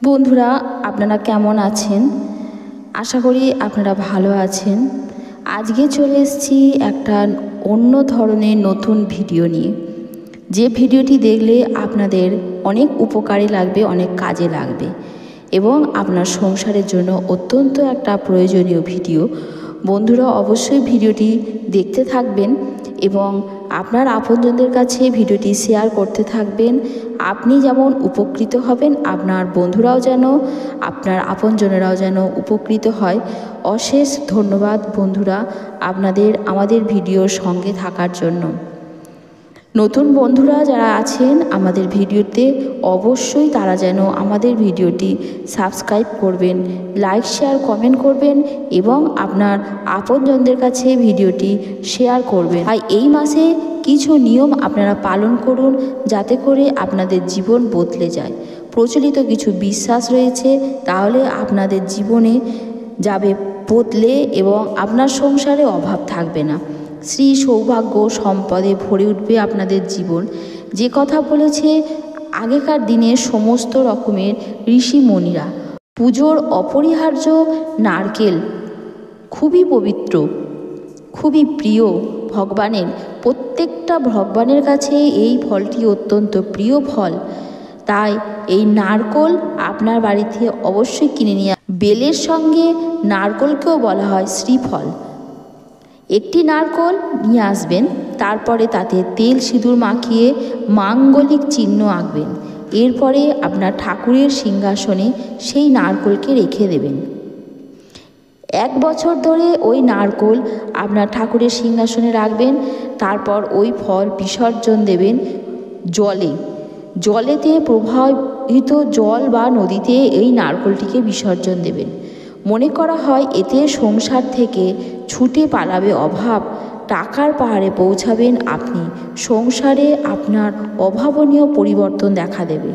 বন্ধুরা, আপনারা কেমন আছেন? আশা করি আপনারা ভালো আছেন। আজকে চলে এসেছি একটা অন্য ধরনের নতুন ভিডিও নিয়ে, যে ভিডিওটি দেখলে আপনাদের অনেক উপকারে লাগবে, অনেক কাজে লাগবে এবং আপনার সংসারের জন্য অত্যন্ত একটা প্রয়োজনীয় ভিডিও। বন্ধুরা, অবশ্যই ভিডিওটি দেখতে থাকবেন এবং আপনার আপনজনদের কাছে ভিডিওটি শেয়ার করতে থাকবেন। আপনি যেমন উপকৃত হবেন, আপনার বন্ধুরাও যেন, আপনার আপনজনেরাও যেন উপকৃত হয়। অশেষ ধন্যবাদ বন্ধুরা আপনাদের আমাদের ভিডিওর সঙ্গে থাকার জন্য। নতুন বন্ধুরা যারা আছেন আমাদের ভিডিওতে, অবশ্যই তারা যেন আমাদের ভিডিওটি সাবস্ক্রাইব করবেন, লাইক শেয়ার কমেন্ট করবেন এবং আপনার আপনজনদের কাছে ভিডিওটি শেয়ার করবেন। আর এই মাসে কিছু নিয়ম আপনারা পালন করুন, যাতে করে আপনাদের জীবন বদলে যায়। প্রচলিত কিছু বিশ্বাস রয়েছে, তাহলে আপনাদের জীবনে যাবে বদলে এবং আপনার সংসারে অভাব থাকবে না। শ্রী সৌভাগ্য সম্পদে ভরে উঠবে আপনাদের জীবন। যে কথা বলেছে আগেকার দিনে সমস্ত রকমের ঋষিমণিরা। পুজোর অপরিহার্য নারকেল খুবই পবিত্র, খুবই প্রিয় ভগবানের। প্রত্যেকটা ভগবানের কাছে এই ফলটি অত্যন্ত প্রিয় ফল। তাই এই নারকেল আপনার বাড়িতে অবশ্যই কিনে নিয়ে, বেলের সঙ্গে নারকেলকেও বলা হয় শ্রীফল। একটি নারকেল নিয়ে আসবেন, তারপরে তাতে তেল সিঁদুর মাখিয়ে মাঙ্গলিক চিহ্ন আঁকবেন। এরপরে আপনার ঠাকুরের সিংহাসনে সেই নারকেলকে রেখে দেবেন। 1 বছর ধরে ওই নারকেল আপনার ঠাকুরের সিংহাসনে রাখবেন। তারপর ওই ফল বিসর্জন দেবেন জলেতে প্রবাহিত জল বা নদীতে এই নারকেলটিকে বিসর্জন দেবেন। মনে করা হয় এতে সংসার থেকে ছুটে পালাবে অভাব, টাকার পাহাড়ে পৌঁছাবেন আপনি। সংসারে আপনার অভাবনীয় পরিবর্তন দেখা দেবে।